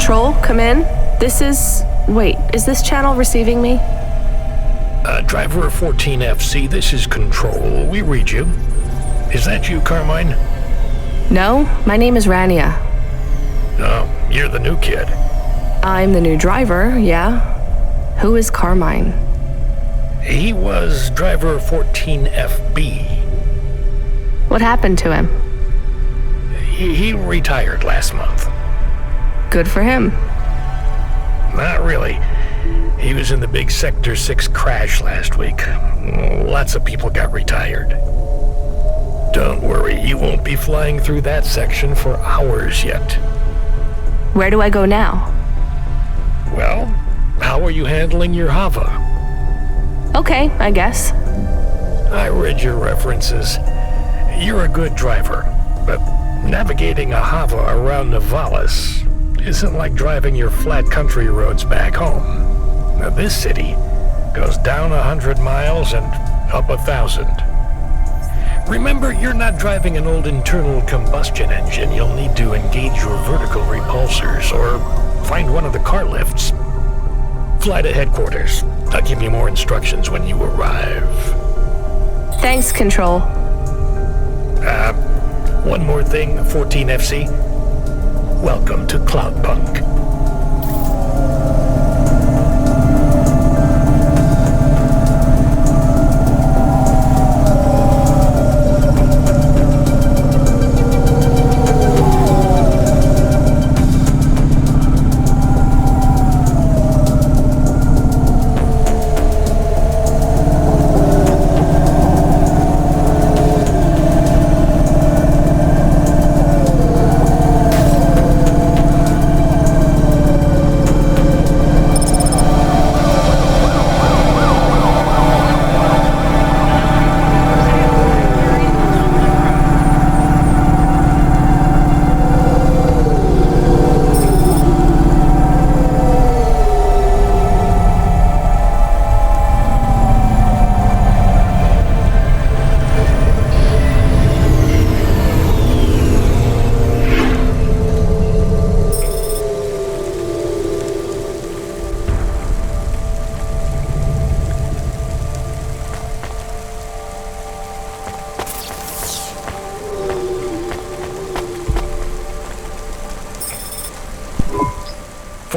Control, come in. This is... Wait, is this channel receiving me? Driver 14FC, this is Control. We read you. Is that you, Carmine? No, my name is Rania. Oh, you're the new kid. I'm the new driver, yeah. Who is Carmine? He was driver 14FB. What happened to him? He retired last month. Good for him. Not really. He was in the big Sector 6 crash last week. Lots of people got retired. Don't worry, you won't be flying through that section for hours yet. Where do I go now? Well, how are you handling your Hava? Okay, I guess. I read your references. You're a good driver, but navigating a Hava around Nivalis isn't like driving your flat country roads back home. Now, this city goes down 100 miles and up 1,000. Remember, you're not driving an old internal combustion engine. You'll need to engage your vertical repulsors or find one of the car lifts. Fly to headquarters. I'll give you more instructions when you arrive. Thanks, Control. One more thing, 14FC. Welcome to Cloudpunk.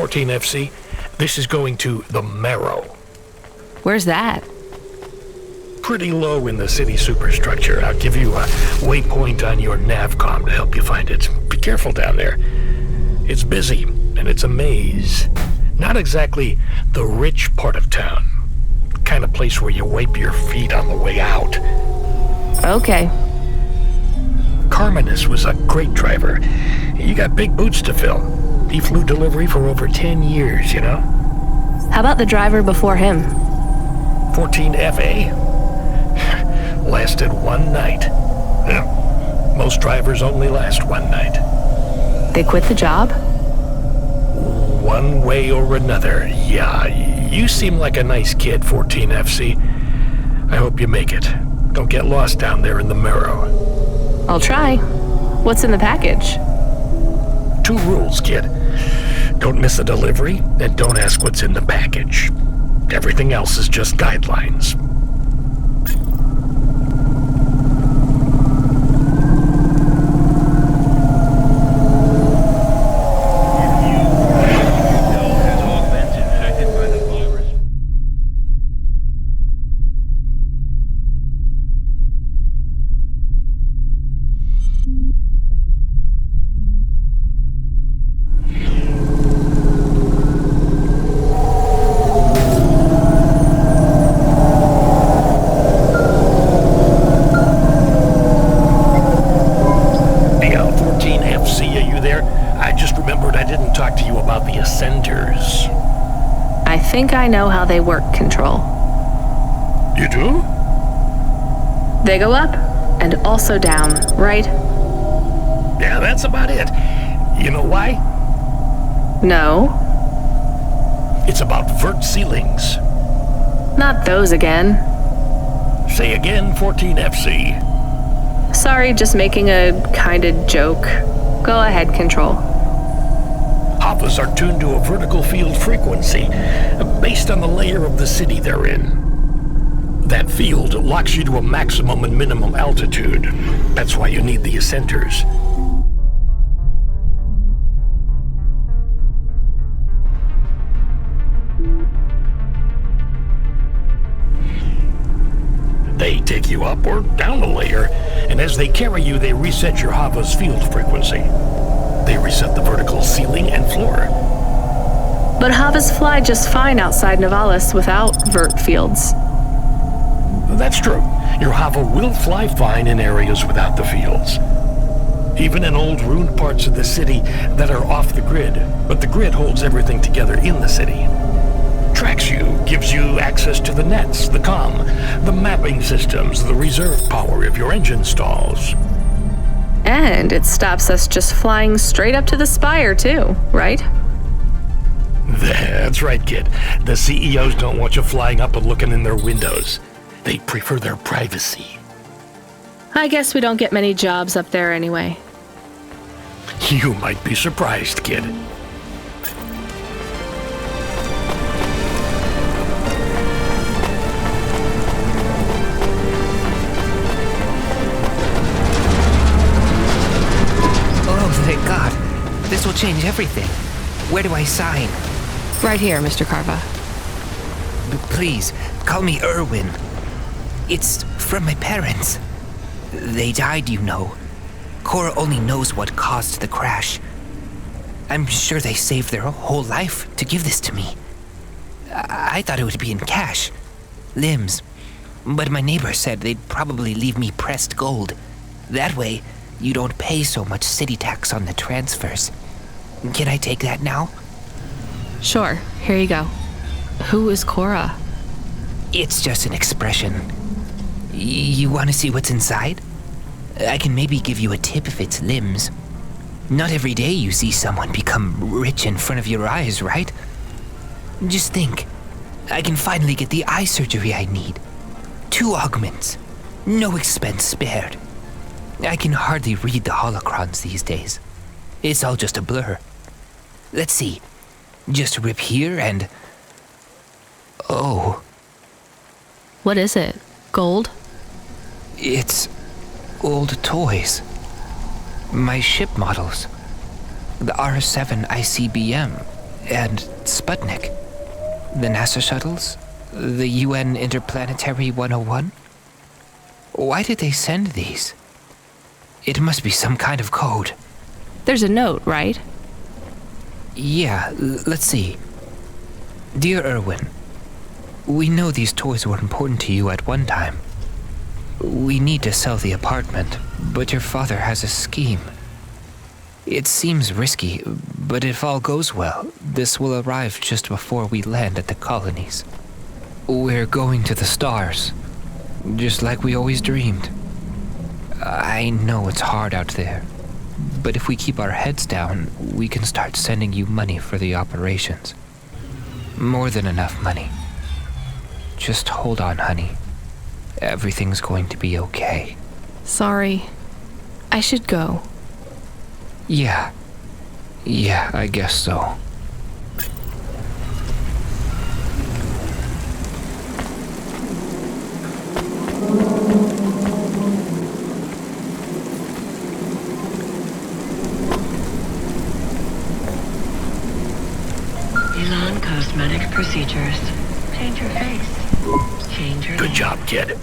FC, this is going to the Marrow. Where's that? Pretty low in the city superstructure. I'll give you a waypoint on your navcom to help you find it. Be careful down there. It's busy, and it's a maze. Not exactly the rich part of town. The kind of place where you wipe your feet on the way out. Okay. Carminus was a great driver. You got big boots to fill. He flew delivery for over 10 years, you know? How about the driver before him? 14FA? Lasted one night. Most drivers only last one night. They quit the job? One way or another, yeah. You seem like a nice kid, 14FC. I hope you make it. Don't get lost down there in the Marrow. I'll try. What's in the package? 2 rules, kid. Don't miss a delivery, and don't ask what's in the package. Everything else is just guidelines. I think I know how they work, Control. You do? They go up and also down, right? Yeah, that's about it. You know why? No. It's about vert ceilings. Not those again. Say again, 14FC. Sorry, just making a kinda joke. Go ahead, Control. Hava havas are tuned to a vertical field frequency based on the layer of the city they're in. That field locks you to a maximum and minimum altitude. That's why you need the ascenters. They take you up or down a layer, and as they carry you, they reset your hava's field frequency. They reset the vertical ceiling and floor. But havas fly just fine outside Nivalis without vert fields. That's true. Your hava will fly fine in areas without the fields. Even in old ruined parts of the city that are off the grid, but the grid holds everything together in the city. Tracks you, gives you access to the nets, the comm, the mapping systems, the reserve power if your engine stalls. And it stops us just flying straight up to the spire too, right? That's right, kid. The CEOs don't want you flying up and looking in their windows. They prefer their privacy. I guess we don't get many jobs up there anyway. You might be surprised, kid. Thank God. This will change everything. Where do I sign? Right here, Mr. Carva. Please, call me Erwin. It's from my parents. They died, you know. Cora only knows what caused the crash. I'm sure they saved their whole life to give this to me. I thought it would be in cash. Limbs. But my neighbor said they'd probably leave me pressed gold. That way, you don't pay so much city tax on the transfers. Can I take that now? Sure, here you go. Who is Cora? It's just an expression. You want to see what's inside? I can maybe give you a tip if it's limbs. Not every day you see someone become rich in front of your eyes, right? Just think. I can finally get the eye surgery I need. 2 augments. No expense spared. I can hardly read the holocrons these days. It's all just a blur. Let's see. Just rip here and... Oh. What is it? Gold? It's old toys. My ship models. The R7 ICBM and Sputnik. The NASA shuttles. The UN Interplanetary 101. Why did they send these? It must be some kind of code. There's a note, right? Yeah, let's see. Dear Erwin, we know these toys were important to you at one time. We need to sell the apartment, but your father has a scheme. It seems risky, but if all goes well, this will arrive just before we land at the colonies. We're going to the stars, just like we always dreamed. I know it's hard out there, but if we keep our heads down, we can start sending you money for the operations. More than enough money. Just hold on, honey. Everything's going to be okay. Sorry. I should go. Yeah, I guess so. Elon Cosmetic Procedures. Change your face. Change your Good name. job, kid.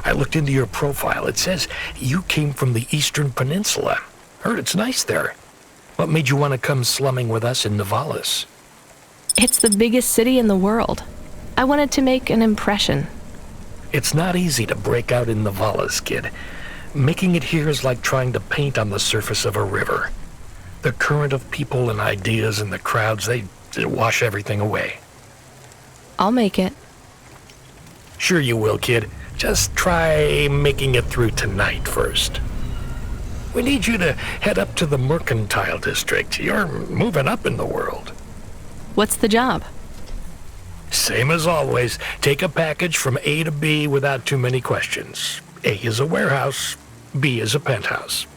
I looked into your profile. It says you came from the Eastern Peninsula. Heard it's nice there. What made you want to come slumming with us in Nivalis? It's the biggest city in the world. I wanted to make an impression. It's not easy to break out in Nivalis, kid. Making it here is like trying to paint on the surface of a river. The current of people and ideas and the crowds, they wash everything away. I'll make it. Sure you will, kid. Just try making it through tonight first. We need you to head up to the Mercantile District. You're moving up in the world. What's the job? Same as always. Take a package from A to B without too many questions. A is a warehouse. B is a penthouse.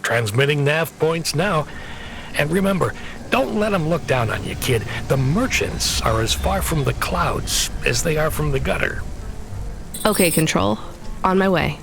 Transmitting nav points now. And remember, don't Don't let them look down on you, kid. The merchants are as far from the clouds as they are from the gutter. Okay, Control. On my way.